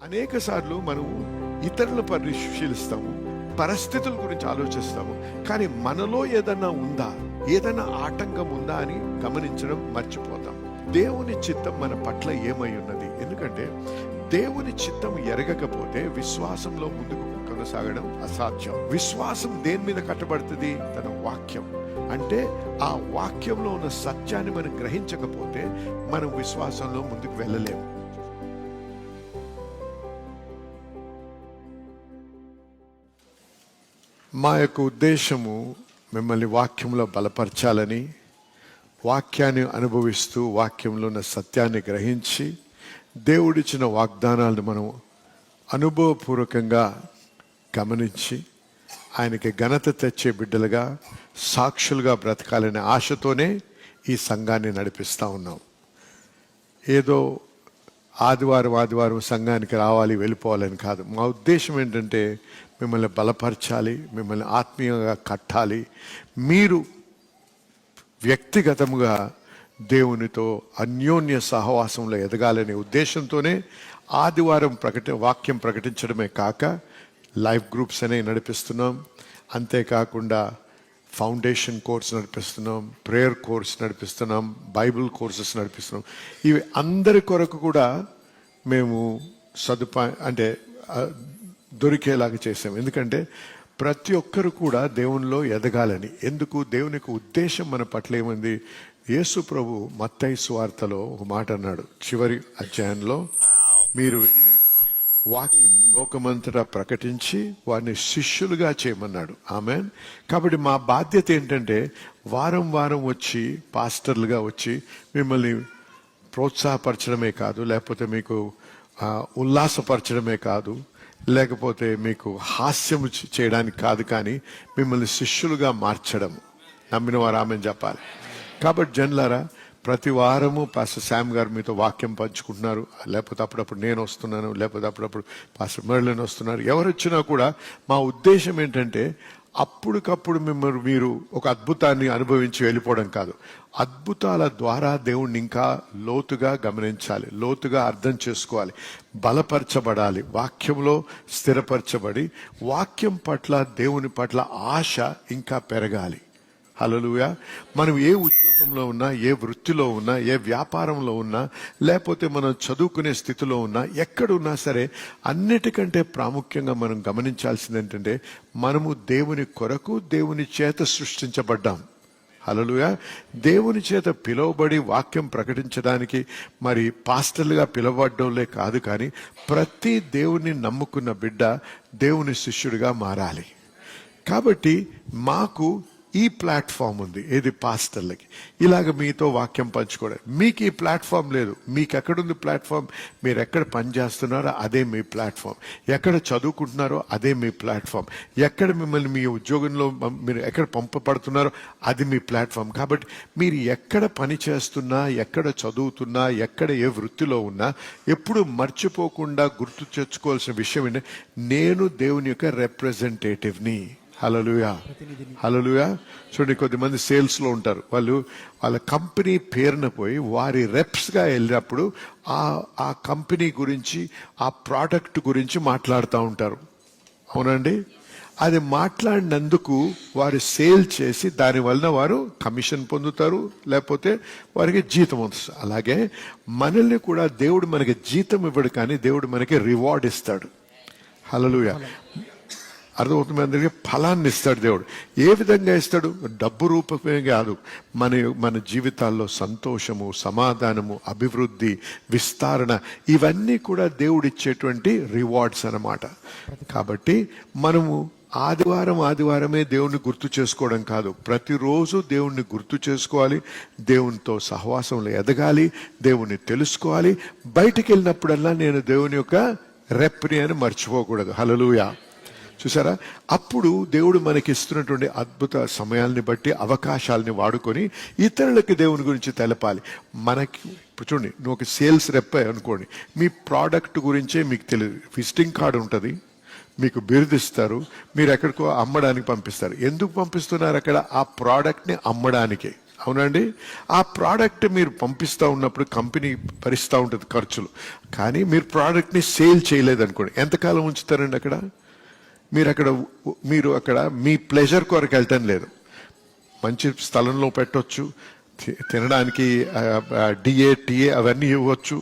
అనేక సార్లు మనం ఇతరులను పరిశీలిస్తాము, పరిస్థితుల గురించి ఆలోచిస్తాము, కానీ మనలో ఏదన్నా ఉందా, ఏదైనా ఆటంకం ఉందా అని గమనించడం మర్చిపోతాం. దేవుని చిత్తం మన పట్ల ఏమై ఉన్నది? ఎందుకంటే దేవుని చిత్తం ఎరగకపోతే విశ్వాసంలో ముందుకు కొనసాగడం అసాధ్యం. విశ్వాసం దేని మీద కట్టబడుతుంది? తన వాక్యం. అంటే ఆ వాక్యంలో ఉన్న సత్యాన్ని మనం గ్రహించకపోతే మనం విశ్వాసంలో ముందుకు వెళ్ళలేము. మా యొక్క ఉద్దేశము మిమ్మల్ని వాక్యంలో బలపరచాలని, వాక్యాన్ని అనుభవిస్తూ వాక్యంలో ఉన్న సత్యాన్ని గ్రహించి దేవుడిచ్చిన వాగ్దానాలను మనం అనుభవపూర్వకంగా గమనించి ఆయనకి ఘనత తెచ్చే బిడ్డలుగా, సాక్షులుగా బ్రతకాలనే ఆశతోనే ఈ సంఘాన్ని నడిపిస్తూ ఉన్నాం. ఏదో ఆదివారం సంఘానికి రావాలి, వెళ్ళిపోవాలని కాదు. మా ఉద్దేశం ఏంటంటే మిమ్మల్ని బలపరచాలి, మిమ్మల్ని ఆత్మీయంగా కట్టాలి, మీరు వ్యక్తిగతముగా దేవునితో అన్యోన్య సహవాసంలో ఎదగాలనే ఉద్దేశంతోనే ఆదివారం వాక్యం ప్రకటించడమే కాక లైఫ్ గ్రూప్స్ అనేవి నడిపిస్తున్నాం. అంతేకాకుండా ఫౌండేషన్ కోర్స్ నడిపిస్తున్నాం, ప్రేయర్ కోర్స్ నడిపిస్తున్నాం, బైబిల్ కోర్సెస్ నడిపిస్తున్నాం. ఇవి అందరి కొరకు కూడా మేము దొరికేలాగా చేసాం. ఎందుకంటే ప్రతి ఒక్కరు కూడా దేవునిలో ఎదగాలని. ఎందుకు? దేవునికి ఉద్దేశం మన పట్ల ఏమంది? యేసు ప్రభు మత్తయి సువార్తలో ఒక మాట అన్నాడు, చివరి అధ్యాయంలో, మీరు వెళ్ళి వాక్యం లోకమంతటా ప్రకటించి వారిని శిష్యులుగా చేయమన్నాడు. ఆమేన్. కాబట్టి మా బాధ్యత ఏంటంటే వారం వచ్చి పాస్టర్లుగా వచ్చి మిమ్మల్ని ప్రోత్సాహపరచడమే కాదు, లేకపోతే మీకు ఉల్లాసపరచడమే కాదు, లేకపోతే మీకు హాస్యం చేయడానికి కాదు, కానీ మిమ్మల్ని శిష్యులుగా మార్చడం. నమ్మిన వారు ఆమెను చెప్పాలి. కాబట్టి జనులారా, ప్రతి వారము పాస్టర్ శామ్ గారు మీతో వాక్యం పంచుకుంటున్నారు, లేకపోతే అప్పుడప్పుడు నేను వస్తున్నాను, లేకపోతే అప్పుడప్పుడు పాస్టర్ మెర్లిన్ వస్తున్నారు. ఎవరు వచ్చినా కూడా మా ఉద్దేశం ఏంటంటే అప్పటికప్పుడు మీరు ఒక అద్భుతాన్ని అనుభవించి వెళ్ళిపోవడం కాదు. అద్భుతాల ద్వారా దేవుణ్ణి ఇంకా లోతుగా గమనించాలి, లోతుగా అర్థం చేసుకోవాలి, బలపరచబడాలి, వాక్యంలో స్థిరపరచబడి వాక్యం పట్ల, దేవుని పట్ల ఆశ ఇంకా పెరగాలి. హల్లెలూయా. మనం ఏ ఉద్యోగంలో ఉన్నా, ఏ వృత్తిలో ఉన్నా, ఏ వ్యాపారంలో ఉన్నా, లేకపోతే మనం చదువుకునే స్థితిలో ఉన్నా, ఎక్కడున్నా సరే, అన్నిటికంటే ప్రాముఖ్యంగా మనం గమనించాల్సింది ఏంటంటే మనము దేవుని కొరకు, దేవుని చేత సృష్టించబడ్డాం. హల్లెలూయా. దేవుని చేత పిలువబడి వాక్యం ప్రకటించడానికి మరి పాస్టర్లుగా పిలువబడ్డంలే కాదు, కానీ ప్రతి దేవుని నమ్ముకున్న బిడ్డ దేవుని శిష్యుడిగా మారాలి. కాబట్టి మాకు ఈ ప్లాట్ఫామ్ ఉంది. ఏది? పాస్టర్లకి ఇలాగ మీతో వాక్యం పంచుకోవడం. మీకు ఈ ప్లాట్ఫామ్ లేదు. మీకు ఎక్కడుంది ప్లాట్ఫామ్? మీరు ఎక్కడ పని చేస్తున్నారో అదే మీ ప్లాట్ఫామ్, ఎక్కడ చదువుకుంటున్నారో అదే మీ ప్లాట్ఫామ్, ఎక్కడ మిమ్మల్ని మీ ఉద్యోగంలో మీరు ఎక్కడ పంపబడుతున్నారో అది మీ ప్లాట్ఫామ్. కాబట్టి మీరు ఎక్కడ పని చేస్తున్నా, ఎక్కడ చదువుతున్నా, ఎక్కడ ఏ వృత్తిలో ఉన్నా ఎప్పుడు మర్చిపోకుండా గుర్తు తెచ్చుకోవాల్సిన విషయం ఏంటంటే నేను దేవుని యొక్క రిప్రజెంటేటివ్ని. హల్లెలూయా, హల్లెలూయా. చూడండి, కొద్దిమంది సేల్స్లో ఉంటారు, వాళ్ళ కంపెనీ పేరున పోయి వారి రెప్స్గా వెళ్ళినప్పుడు ఆ కంపెనీ గురించి, ఆ ప్రోడక్ట్ గురించి మాట్లాడుతూ ఉంటారు. అవునండి. అది మాట్లాడినందుకు వారు సేల్ చేసి దాని వలన వారు కమిషన్ పొందుతారు, లేకపోతే వారికి జీతం వస్తుంది. అలాగే మనల్ని కూడా దేవుడు మనకి జీతం ఇవ్వడు, కానీ దేవుడు మనకి రివార్డ్ ఇస్తాడు. హల్లెలూయా. అర్థమవుతుంది అందరికీ? ఫలాన్ని ఇస్తాడు దేవుడు. ఏ విధంగా ఇస్తాడు? డబ్బు రూపమే కాదు, మన జీవితాల్లో సంతోషము, సమాధానము, అభివృద్ధి, విస్తరణ, ఇవన్నీ కూడా దేవుడు ఇచ్చేటువంటి రివార్డ్స్ అన్నమాట. కాబట్టి మనము ఆదివారమే దేవుణ్ణి గుర్తు చేసుకోవడం కాదు, ప్రతిరోజు దేవుణ్ణి గుర్తు చేసుకోవాలి, దేవునితో సహవాసంలో ఎదగాలి, దేవుణ్ణి తెలుసుకోవాలి. బయటికి వెళ్ళినప్పుడల్లా నేను దేవుని యొక్క రెప్ని అని మర్చిపోకూడదు. హల్లెలూయా. చూసారా? అప్పుడు దేవుడు మనకి ఇస్తున్నటువంటి అద్భుత సమయాల్ని బట్టి, అవకాశాలని వాడుకొని ఇతరులకి దేవుని గురించి తెలపాలి. మనకి ఇప్పుడు చూడండి, నువ్వు ఒక సేల్స్ రెప్ అనుకోండి, మీ ప్రోడక్ట్ గురించే మీకు తెలియదు. విజిటింగ్ కార్డు ఉంటుంది, మీకు బిరుదిస్తారు, మీరు ఎక్కడికో అమ్మడానికి పంపిస్తారు. ఎందుకు పంపిస్తున్నారు? అక్కడ ఆ ప్రోడక్ట్ని అమ్మడానికే. అవునండి. ఆ ప్రోడక్ట్ మీరు పంపిస్తూ ఉన్నప్పుడు కంపెనీ భరిస్తూ ఉంటుంది ఖర్చులు. కానీ మీరు ప్రోడక్ట్ని సేల్ చేయలేదనుకోండి, ఎంతకాలం ఉంచుతారండి అక్కడ? మీరు అక్కడ మీ ప్లెజర్ కొరకు వెళ్ళటం లేదు. మంచి స్థలంలో పెట్టవచ్చు, తినడానికి టిఏ అవన్నీ ఇవ్వచ్చు.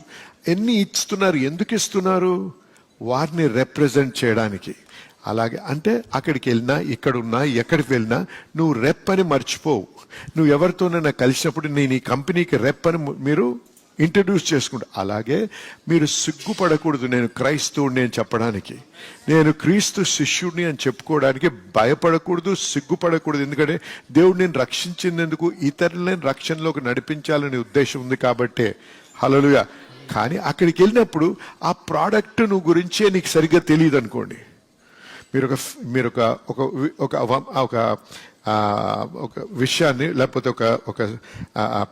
ఎన్ని ఇస్తున్నారు? ఎందుకు ఇస్తున్నారు? వారిని రిప్రజెంట్ చేయడానికి. అలాగే అంటే అక్కడికి వెళ్ళినా, ఇక్కడున్నా, ఎక్కడికి వెళ్ళినా నువ్వు రెప్ అని మర్చిపోవు. నువ్వు ఎవరితోనైనా కలిసినప్పుడు నేను ఈ కంపెనీకి రెప్ అని మీరు ఇంట్రడ్యూస్ చేసుకుంటా. అలాగే మీరు సిగ్గుపడకూడదు. నేను క్రైస్తవుడిని అని చెప్పడానికి, నేను క్రీస్తు శిష్యుడిని అని చెప్పుకోవడానికి భయపడకూడదు, సిగ్గుపడకూడదు. ఎందుకంటే దేవుడు నేను రక్షించినందుకు ఇతరులను రక్షణలోకి నడిపించాలనే ఉద్దేశం ఉంది కాబట్టే. హల్లెలూయా. కానీ అక్కడికి వెళ్ళినప్పుడు ఆ ప్రోడక్ట్ నువ్వు గురించే నీకు సరిగ్గా తెలియదు అనుకోండి. మీరు ఒక విషయాన్ని లేకపోతే ఒక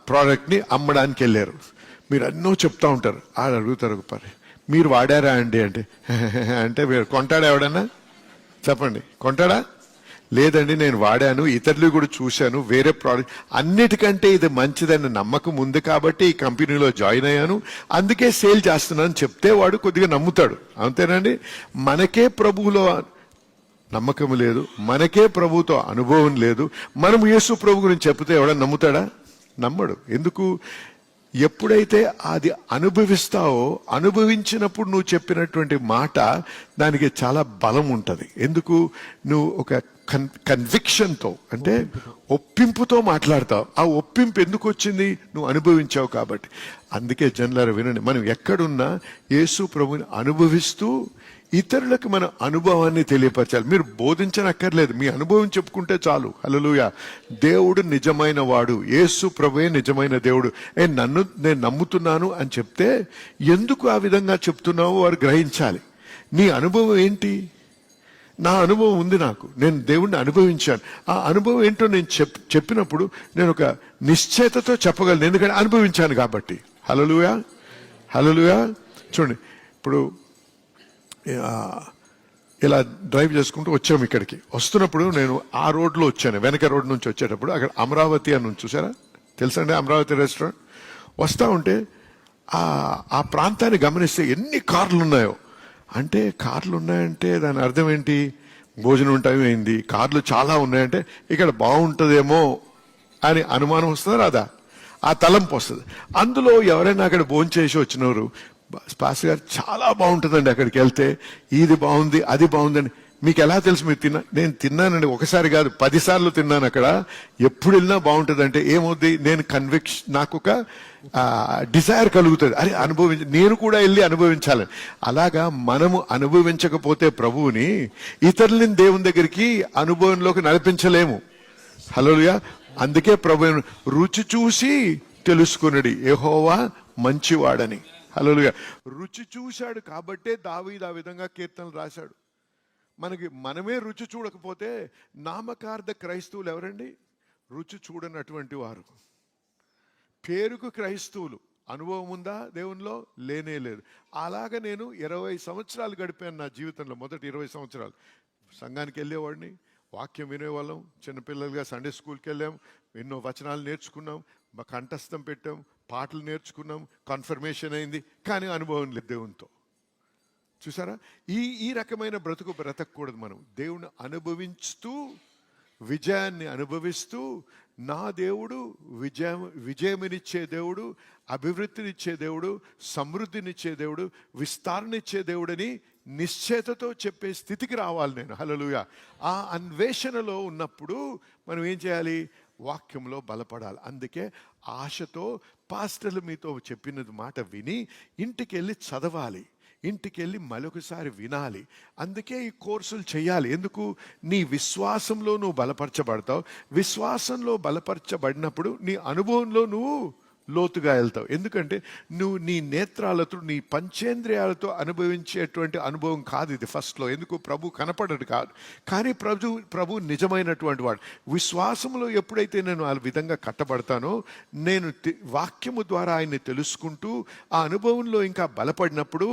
ప్రోడక్ట్ని అమ్మడానికి వెళ్ళారు. మీరు ఎన్నో చెప్తా ఉంటారు. అడుగుతారు పని, మీరు వాడారా అండి అంటే అంటే మీరు కొంటాడా? ఎవడన్నా చెప్పండి, కొంటాడా? లేదండి నేను వాడాను, ఇతరులు కూడా చూశాను, వేరే ప్రోడక్ట్ అన్నిటికంటే ఇది మంచిదని నమ్మకం ఉంది కాబట్టి ఈ కంపెనీలో జాయిన్ అయ్యాను, అందుకే సేల్ చేస్తున్నాను చెప్తే వాడు కొద్దిగా నమ్ముతాడు. అంతేనండి. మనకే ప్రభువులో నమ్మకం లేదు, మనకే ప్రభుతో అనుభవం లేదు, మనం యేసు ప్రభు గురించి చెప్తే ఎవడన్నా నమ్ముతాడా? నమ్మడు. ఎందుకు? ఎప్పుడైతే అది అనుభవిస్తావో, అనుభవించినప్పుడు నువ్వు చెప్పినటువంటి మాట దానికి చాలా బలం ఉంటుంది. ఎందుకు? నువ్వు ఒక కన్విక్షన్తో అంటే ఒప్పింపుతో మాట్లాడతావు. ఆ ఒప్పింపు ఎందుకు వచ్చింది? నువ్వు అనుభవించావు కాబట్టి. అందుకే జనులారా వినండి, మనం ఎక్కడున్నా యేసు ప్రభుని అనుభవిస్తూ ఇతరులకు మన అనుభవాన్ని తెలియపరచాలి. మీరు బోధించనక్కర్లేదు, మీ అనుభవం చెప్పుకుంటే చాలు. హల్లెలూయా. దేవుడు నిజమైన వాడు, యేసు ప్రభువే నిజమైన దేవుడు. నేను నమ్ముతున్నాను అని చెప్తే ఎందుకు ఆ విధంగా చెప్తున్నావో వారు గ్రహించాలి. నీ అనుభవం ఏంటి? నా అనుభవం ఉంది, నేను దేవుణ్ణి అనుభవించాను. ఆ అనుభవం ఏంటో నేను చెప్పినప్పుడు నేను ఒక నిశ్చయతతో చెప్పగలను, ఎందుకంటే అనుభవించాను కాబట్టి. హల్లెలూయా. హల్లెలూయా. చూడండి, ఇప్పుడు ఇలా డ్రైవ్ చేసుకుంటూ వచ్చాము. ఇక్కడికి వస్తున్నప్పుడు నేను ఆ రోడ్లో వచ్చాను, వెనక రోడ్ నుంచి వచ్చేటప్పుడు అక్కడ అమరావతి అని చూసారా? తెలుసండి అమరావతి రెస్టారెంట్? వస్తూ ఉంటే ఆ ప్రాంతాన్ని గమనిస్తే ఎన్ని కార్లు ఉన్నాయో. అంటే కార్లు ఉన్నాయంటే దాని అర్థం ఏంటి? భోజనం టైం అయింది, కార్లు చాలా ఉన్నాయంటే ఇక్కడ బాగుంటుందేమో అని అనుమానం వస్తుందా రాదా? ఆ తలంపు వస్తుంది. అందులో ఎవరైనా అక్కడ భోజనం చేసి వచ్చినవారు, పాస్ గారు చాలా బాగుంటుందండి అక్కడికి వెళ్తే, ఇది బాగుంది అది బాగుందని. మీకు ఎలా తెలుసు? మీరు నేను తిన్నానండి, ఒకసారి కాదు 10 సార్లు తిన్నాను అక్కడ. ఎప్పుడు వెళ్ళినా బాగుంటుంది అంటే ఏమవుద్ది? నేను నాకు ఒక డిజైర్ కలుగుతుంది, అరే నేను కూడా వెళ్ళి అనుభవించాలని. అలాగా మనము అనుభవించకపోతే ప్రభువుని, ఇతరులని దేవుని దగ్గరికి అనుభవంలోకి నడిపించలేము. హల్లెలూయా. అందుకే ప్రభు రుచి చూసి తెలుసుకున్నాడు యెహోవా మంచివాడని. హల్లెలూయా. రుచి చూశాడు కాబట్టే దావీదు ఆ విధంగా కీర్తనలు రాశాడు. మనమే రుచి చూడకపోతే నామకార్థ క్రైస్తవులు ఎవరండి? రుచి చూడనటువంటి వారు. పేరుకు క్రైస్తవులు, అనుభవం ఉందా దేవునిలో? లేనే లేదు. అలాగ నేను 20 సంవత్సరాలు గడిపాను నా జీవితంలో. మొదటి 20 సంవత్సరాలు సంఘానికి వెళ్ళేవాడిని, వాక్యం వినేవాళ్ళం, చిన్నపిల్లలుగా సండే స్కూల్కి వెళ్ళాం, ఎన్నో వచనాలు నేర్చుకున్నాం, కంఠస్థం పెట్టాం, పాటలు నేర్చుకున్నాం, కన్ఫర్మేషన్ అయింది, కానీ అనుభవం లేదు దేవునితో. చూసారా? ఈ రకమైన బ్రతకూడదు. మనం దేవుని అనుభవిస్తూ, విజయాన్ని అనుభవిస్తూ, నా దేవుడు విజయమునిచ్చే దేవుడు, అభివృద్ధినిచ్చే దేవుడు, సమృద్ధినిచ్చే దేవుడు, విస్తరణిచ్చే దేవుడని నిశ్చయతతో చెప్పే స్థితికి రావాలి నేను. హల్లెలూయా. ఆ అన్వేషణలో ఉన్నప్పుడు మనం ఏం చేయాలి? వాక్యంలో బలపడాలి. అందుకే ఆశతో పాస్టర్లు మీతో చెప్పినది మాట విని ఇంటికి వెళ్ళి చదవాలి, ఇంటికి వెళ్ళి మరొకసారి వినాలి. అందుకే ఈ కోర్సులు చేయాలి. ఎందుకు? నీ విశ్వాసంలో నువ్వు బలపరచబడతావు. విశ్వాసంలో బలపరచబడినప్పుడు నీ అనుభవంలో నువ్వు లోతుగా వెళ్తావు. ఎందుకంటే నువ్వు నీ నేత్రాలతో, నీ పంచేంద్రియాలతో అనుభవించేటువంటి అనుభవం కాదు ఇది ఫస్ట్లో. ఎందుకు? ప్రభు కనపడడు కాదు, కానీ ప్రభు నిజమైనటువంటి వాడు. విశ్వాసంలో ఎప్పుడైతే నేను ఆ విధంగా కట్టబడతానో, నేను వాక్యము ద్వారా ఆయన్ని తెలుసుకుంటూ ఆ అనుభవంలో ఇంకా బలపడినప్పుడు,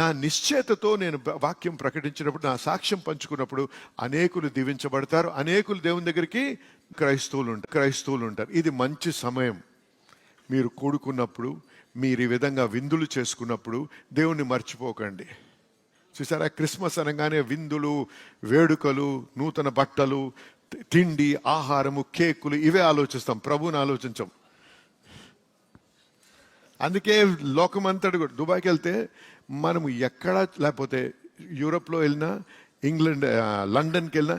నా నిశ్చయతతో నేను వాక్యం ప్రకటించినప్పుడు, నా సాక్ష్యం పంచుకున్నప్పుడు అనేకులు దీవించబడతారు, అనేకులు దేవుని దగ్గరికి క్రైస్తవులు ఉంటారు. ఇది మంచి సమయం. మీరు కూడుకున్నప్పుడు, మీరు ఈ విధంగా విందులు చేసుకున్నప్పుడు దేవుణ్ణి మర్చిపోకండి. చూసారా, క్రిస్మస్ అనగానే విందులు, వేడుకలు, నూతన బట్టలు, తిండి, ఆహారము, కేకులు ఇవే ఆలోచిస్తాం, ప్రభువుని ఆలోచించాం. అందుకే లోకమంతటి కూడా, దుబాయ్కి వెళ్తే మనము ఎక్కడ, లేకపోతే యూరోప్లో వెళ్ళినా, ఇంగ్లాండ్, లండన్కి వెళ్ళినా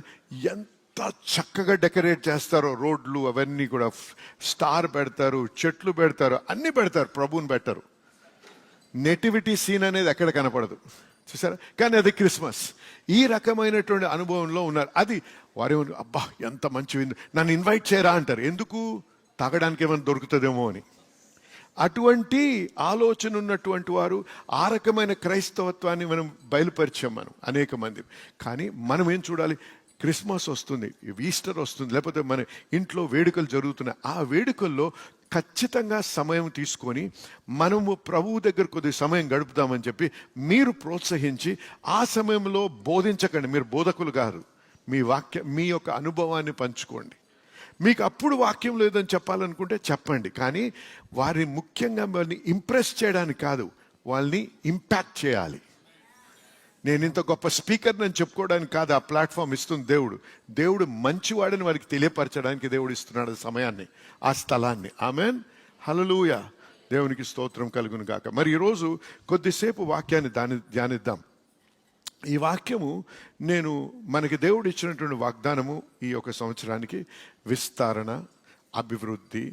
ఎంత చక్కగా డెకరేట్ చేస్తారో రోడ్లు అవన్నీ కూడా. స్టార్ పెడతారు, చెట్లు పెడతారు, అన్నీ పెడతారు, ప్రభువుని పెట్టరు. నెటివిటీ సీన్ అనేది ఎక్కడ కనపడదు, చూసారా. కానీ అది క్రిస్మస్. ఈ రకమైనటువంటి అనుభవంలో ఉన్నారు. అది వారే, అబ్బా ఎంత మంచి విందు, నన్ను ఇన్వైట్ చేయరా అంటారు. ఎందుకు? తాగడానికి ఏమైనా దొరుకుతుందేమో అని. అటువంటి ఆలోచన ఉన్నటువంటి వారు, ఆ రకమైన క్రైస్తవత్వాన్ని మనం బయలుపరిచాం మనం అనేక మంది. కానీ మనం ఏం చూడాలి? క్రిస్మస్ వస్తుంది, ఈస్టర్ వస్తుంది, లేకపోతే మన ఇంట్లో వేడుకలు జరుగుతున్నాయి. ఆ వేడుకల్లో ఖచ్చితంగా సమయం తీసుకొని మనము ప్రభువు దగ్గర కొద్ది సమయం గడుపుదామని చెప్పి మీరు ప్రోత్సహించి, ఆ సమయంలో బోధించకండి. మీరు బోధకులు కాదు, మీ యొక్క అనుభవాన్ని పంచుకోండి. మీకు అప్పుడు వాక్యం లేదని చెప్పాలనుకుంటే చెప్పండి. కానీ వారిని ముఖ్యంగా వాళ్ళని ఇంప్రెస్ చేయడానికి కాదు, వాళ్ళని ఇంపాక్ట్ చేయాలి. నేను ఇంత గొప్ప స్పీకర్ అని చెప్పుకోవడానికి కాదు ఆ ప్లాట్ఫామ్ ఇస్తుంది దేవుడు. దేవుడు మంచివాడని వారికి తెలియపరచడానికి దేవుడు ఇస్తున్నాడు సమయాన్ని, ఆ స్థలాన్ని. ఆమెన్, హల్లెలూయా, దేవునికి స్తోత్రం కలుగును గాక. మరి ఈరోజు కొద్దిసేపు వాక్యాన్ని ధ్యానిద్దాం. ఈ వాక్యము మనకి దేవుడు ఇచ్చినటువంటి వాగ్దానము ఈ యొక్క సంవత్సరానికి విస్తరణ, అభివృద్ధి,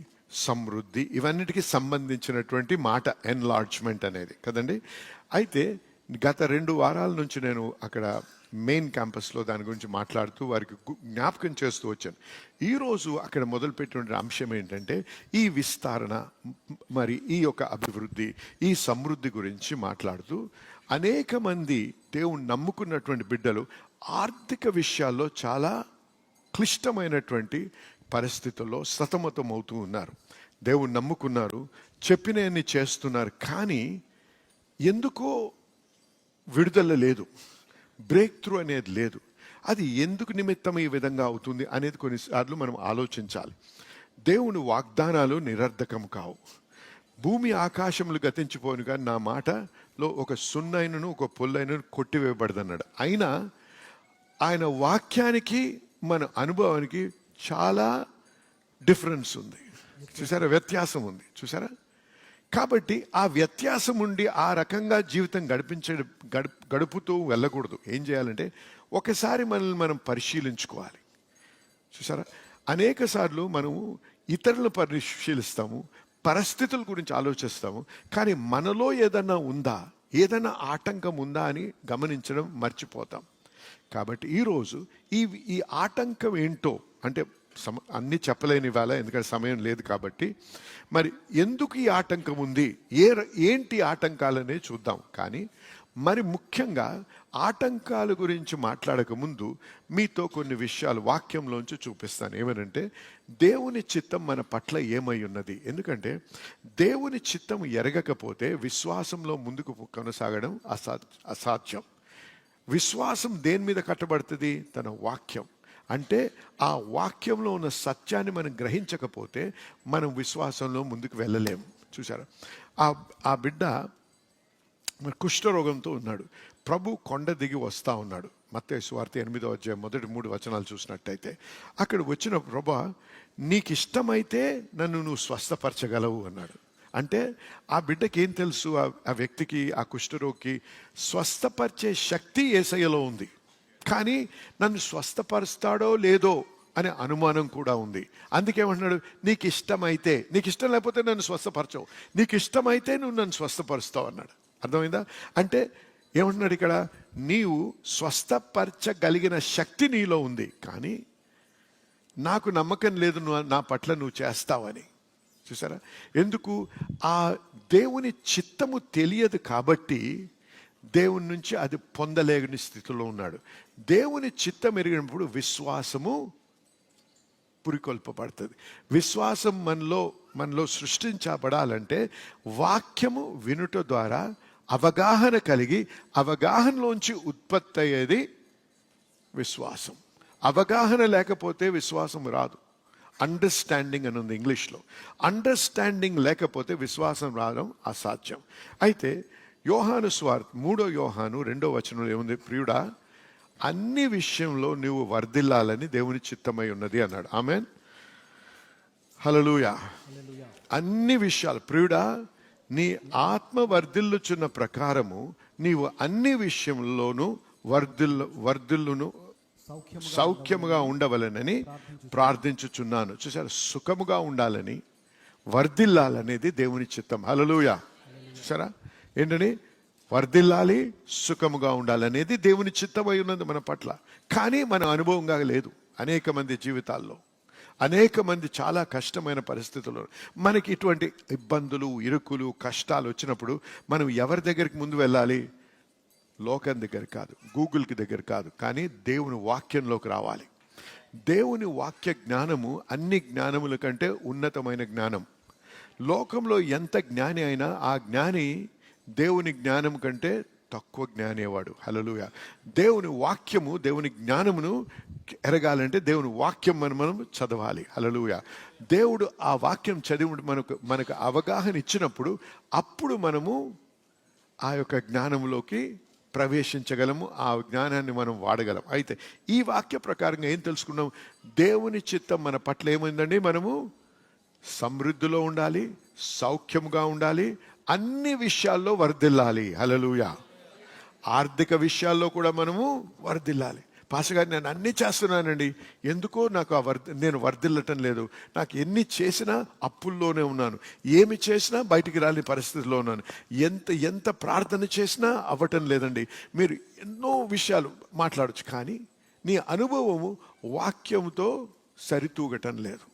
సమృద్ధి, ఇవన్నిటికీ సంబంధించినటువంటి మాట, ఎన్లార్జ్మెంట్ అనేది కదండి. అయితే గత 2 వారాల నుంచి నేను అక్కడ మెయిన్ క్యాంపస్లో దాని గురించి మాట్లాడుతూ వారికి జ్ఞాపకం చేస్తూ వచ్చాను. ఈరోజు అక్కడ మొదలుపెట్టిన అంశం ఏంటంటే, ఈ విస్తరణ, మరి ఈ యొక్క అభివృద్ధి, ఈ సమృద్ధి గురించి మాట్లాడుతూ అనేక మంది దేవుని నమ్ముకున్నటువంటి బిడ్డలు ఆర్థిక విషయాల్లో చాలా క్లిష్టమైనటువంటి పరిస్థితుల్లో సతమతం అవుతూ ఉన్నారు. దేవుని నమ్ముకున్నారు, చెప్పినవన్నీ చేస్తున్నారు, కానీ ఎందుకో విడుదల లేదు, బ్రేక్ త్రూ అనేది లేదు. అది ఎందుకు నిమిత్తం ఈ విధంగా అవుతుంది అనేది కొన్నిసార్లు మనం ఆలోచించాలి. దేవుని వాగ్దానాలు నిరర్ధకం కావు. భూమి ఆకాశములు గతించిపోను, కానీ నా మాటలో ఒక సున్నైనను ఒక పొల్లైనను కొట్టివేయబడదన్నాడు. అయినా ఆయన వాక్యానికి మన అనుభవానికి చాలా డిఫరెన్స్ ఉంది, చూసారా, వ్యత్యాసం ఉంది, చూసారా. కాబట్టి ఆ వ్యత్యాసం ఉండి ఆ రకంగా జీవితం గడుపుతూ వెళ్ళకూడదు. ఏం చేయాలంటే ఒకసారి మనల్ని మనం పరిశీలించుకోవాలి, చూసారా. అనేక సార్లు మనము ఇతరులను పరిశీలిస్తాము, పరిస్థితుల గురించి ఆలోచిస్తాము, కానీ మనలో ఏదన్నా ఉందా, ఏదైనా ఆటంకం ఉందా అని గమనించడం మర్చిపోతాం. కాబట్టి ఈరోజు ఈ ఆటంకం ఏంటో, అంటే అన్నీ చెప్పలేని వేళ, ఎందుకంటే సమయం లేదు కాబట్టి, మరి ఎందుకు ఈ ఆటంకం ఉంది, ఏంటి ఆటంకాలనే చూద్దాం. కానీ మరి ముఖ్యంగా ఆటంకాల గురించి మాట్లాడక ముందు మీతో కొన్ని విషయాలు వాక్యంలోంచి చూపిస్తాను. ఏమనంటే, దేవుని చిత్తం మన పట్ల ఏమై ఉన్నది. ఎందుకంటే దేవుని చిత్తం ఎరగకపోతే విశ్వాసంలో ముందుకు కొనసాగడం అసాధ్యం. విశ్వాసం దేని మీద కట్టబడుతుంది? తన వాక్యం. అంటే ఆ వాక్యంలో ఉన్న సత్యాన్ని మనం గ్రహించకపోతే మనం విశ్వాసంలో ముందుకు వెళ్ళలేము, చూసారా. ఆ బిడ్డ కుష్ఠరోగంతో ఉన్నాడు. ప్రభు కొండ దిగి వస్తా ఉన్నాడు. మత్తయి సువార్త 8వ అధ్యాయం మొదటి 3 వచనాలు చూసినట్టయితే, అక్కడ వచ్చిన ప్రభువా, నీకు ఇష్టమైతే నన్ను నువ్వు స్వస్థపరచగలవు అన్నాడు. అంటే ఆ బిడ్డకి ఏం తెలుసు? ఆ వ్యక్తికి, ఆ కుష్ఠరోగికి స్వస్థపరిచే శక్తి యేసయ్యలో ఉంది, కానీ నన్ను స్వస్థపరుస్తాడో లేదో అనే అనుమానం కూడా ఉంది. అందుకేమంటున్నాడు? నీకు ఇష్టమైతే. నీకు ఇష్టం లేకపోతే నన్ను స్వస్థపరచవు, నీకు ఇష్టమైతే నువ్వు నన్ను స్వస్థపరుస్తావు అన్నాడు. అర్థమైందా? అంటే ఏమంటున్నాడు ఇక్కడ? నీవు స్వస్థపరచగలిగిన శక్తి నీలో ఉంది, కానీ నాకు నమ్మకం లేదు నా పట్ల నువ్వు చేస్తావని. చూసారా, ఎందుకు? ఆ దేవుని చిత్తము తెలియదు కాబట్టి దేవుని నుంచి అది పొందలేని స్థితిలో ఉన్నాడు. దేవుని చిత్తం ఎరిగినప్పుడు విశ్వాసము పురికొల్పబడుతుంది. విశ్వాసం మనలో సృష్టించబడాలంటే వాక్యము వినుట ద్వారా అవగాహన కలిగి, అవగాహనలోంచి ఉత్పత్తి అయ్యేది విశ్వాసం. అవగాహన లేకపోతే విశ్వాసం రాదు. అండర్స్టాండింగ్ అని ఉంది ఇంగ్లీష్లో. అండర్స్టాండింగ్ లేకపోతే విశ్వాసం రావడం అసాధ్యం. అయితే యోహాను స్వార్థ 3 యోహాను 2వ వచనంలో ఏముంది? ప్రియుడా, అన్ని విషయంలో నువ్వు వర్ధిల్లాలని దేవుని చిత్తమై ఉన్నది అన్నాడు. ఆమేన్, హల్లెలూయా. అన్ని విషయాలు, ప్రియుడా, నీ ఆత్మ వర్ధిల్లుచున్న ప్రకారము నీవు అన్ని విషయంలోనూ వర్ధిల్లును సౌఖ్యముగా ఉండవలనని ప్రార్థించుచున్నాను. చూసారా, సుఖముగా ఉండాలని, వర్ధిల్లాలనేది దేవుని చిత్తం. హల్లెలూయా. చూసారా, ఏంటని? వర్ధిల్లాలి, సుఖముగా ఉండాలనేది దేవుని చిత్తమై ఉన్నది మన పట్ల. కానీ మన అనుభవంగా లేదు. అనేక మంది జీవితాల్లో, అనేక మంది చాలా కష్టమైన పరిస్థితుల్లో మనకి ఇటువంటి ఇబ్బందులు, ఇరుకులు, కష్టాలు వచ్చినప్పుడు మనం ఎవరి దగ్గరికి ముందు వెళ్ళాలి? లోకం దగ్గర కాదు, గూగుల్కి దగ్గర కాదు, కానీ దేవుని వాక్యంలోకి రావాలి. దేవుని వాక్య జ్ఞానము అన్ని జ్ఞానముల కంటే ఉన్నతమైన జ్ఞానం. లోకంలో ఎంత జ్ఞాని అయినా ఆ జ్ఞాని దేవుని జ్ఞానం కంటే తక్కువ జ్ఞానేవాడు. హల్లెలూయా. దేవుని వాక్యము, దేవుని జ్ఞానమును ఎరగాలంటే దేవుని వాక్యం మనం చదవాలి. హల్లెలూయా. దేవుడు ఆ వాక్యం చదివి మనకు అవగాహన ఇచ్చినప్పుడు అప్పుడు మనము ఆ యొక్క జ్ఞానంలోకి ప్రవేశించగలము, ఆ జ్ఞానాన్ని మనం వాడగలం. అయితే ఈ వాక్య ప్రకారంగా ఏం తెలుసుకున్నాం? దేవుని చిత్తం మన పట్ల ఏమైందండి? మనము సమృద్ధిలో ఉండాలి, సౌఖ్యముగా ఉండాలి, అన్ని విషయాల్లో వర్ధిల్లాలి. హల్లెలూయా. ఆర్థిక విషయాల్లో కూడా మనము వర్ధిల్లాలి. పాస్టర్ గారు, నేను అన్నీ చేస్తున్నానండి, ఎందుకో నాకు నేను వర్ధిల్లటం లేదు. నాకు ఎన్ని చేసినా అప్పుల్లోనే ఉన్నాను, ఏమి చేసినా బయటికి రాని పరిస్థితిలో ఉన్నాను, ఎంత ప్రార్థన చేసినా అవ్వటం లేదండి. మీరు ఎన్నో విషయాలు మాట్లాడచ్చు, కానీ నీ అనుభవము వాక్యంతో సరితూగటం లేదు.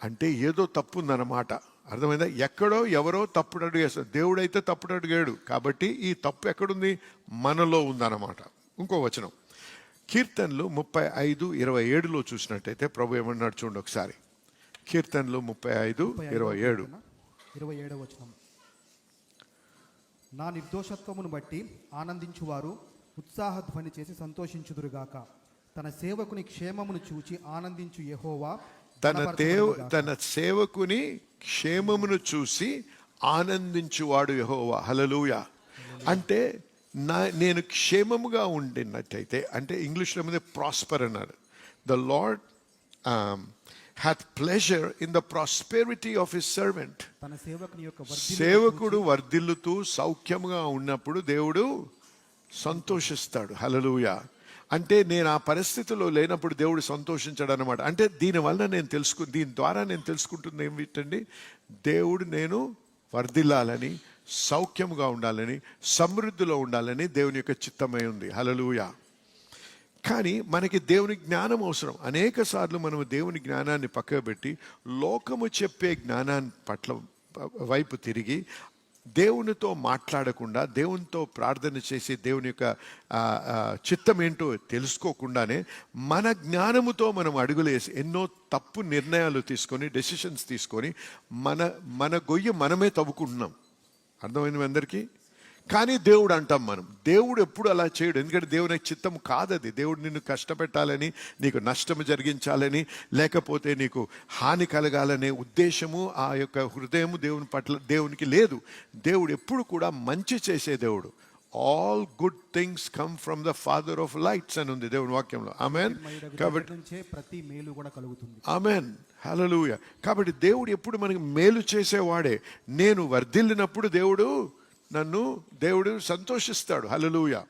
అంటే ఏదో తప్పు ఉందన్నమాట. అర్థమైందా? ఎక్కడో ఎవరో తప్పుడు అడుగు వేస్తారు. దేవుడైతే తప్పుడు అడిగాడు, కాబట్టి ఈ తప్పు ఎక్కడుంది? మనలో ఉందన్నమాట. ఇంకో వచనం, కీర్తనలు 35:27 చూసినట్టయితే ప్రభు ఏమన్నాడు చూడండి ఒకసారి. కీర్తనలు 35:27. 27వ వచనం, నా నిర్దోషత్వమును బట్టి ఆనందించువారు ఉత్సాహధ్వని చేసి సంతోషించుదురుగాక. తన సేవకుని క్షేమమును చూచి ఆనందించు యెహోవా తన సేవకుని క్షేమమును చూసి ఆనందించువాడు యెహోవా. హల్లెలూయా. అంటే నేను క్షేమముగా ఉండినట్టయితే, అంటే ఇంగ్లీష్లో మీద ప్రాస్పర్ అన్నాడు. The lord hath pleasure in the prosperity of his servant. సేవకుడు వర్ధిల్లుతూ సౌఖ్యముగా ఉన్నప్పుడు దేవుడు సంతోషిస్తాడు. హల్లెలూయా. అంటే నేను ఆ పరిస్థితిలో లేనప్పుడు దేవుడు సంతోషించాడు అనమాట. అంటే దీనివల్ల దీని ద్వారా నేను తెలుసుకుంటుంది ఏమిటండి? దేవుడు నేను వర్ధిల్లాలని, సౌఖ్యముగా ఉండాలని, సమృద్ధిలో ఉండాలని దేవుని యొక్క చిత్తమై ఉంది. హల్లెలూయా. కానీ మనకి దేవుని జ్ఞానం అవసరం. అనేక సార్లు మనము దేవుని జ్ఞానాన్ని పక్కకు పెట్టి లోకము చెప్పే జ్ఞానాన్ని పట్ల వైపు తిరిగి దేవునితో మాట్లాడకుండా, దేవునితో ప్రార్థన చేసి దేవుని యొక్క చిత్తం ఏంటో తెలుసుకోకుండానే మన జ్ఞానముతో మనం అడుగులేసి ఎన్నో తప్పు నిర్ణయాలు తీసుకొని, డెసిషన్స్ తీసుకొని మన గొయ్యి మనమే తవ్వుకుంటున్నాం. అర్థమైంది అందరికీ? కానీ దేవుడు అంటాం మనం. దేవుడు ఎప్పుడు అలా చేయడు, ఎందుకంటే దేవుని చిత్తం కాదది. దేవుడు నిన్ను కష్టపెట్టాలని, నీకు నష్టము జరిగించాలని, లేకపోతే నీకు హాని కలగాలనే ఉద్దేశము ఆ యొక్క హృదయము దేవుని పట్ల దేవునికి లేదు. దేవుడు ఎప్పుడు కూడా మంచి చేసే దేవుడు. All good things come from the father of lights అని ఉంది దేవుని వాక్యంలో. ఆమెన్. కాబట్టి ప్రతి మేలు కూడా కలుగుతుంది. ఆమెన్, హల్లెలూయా. కాబట్టి దేవుడు ఎప్పుడు మనకి మేలు చేసేవాడే. నేను వర్ధిల్లినప్పుడు దేవుడు సంతోషిస్తాడు. హల్లెలూయా.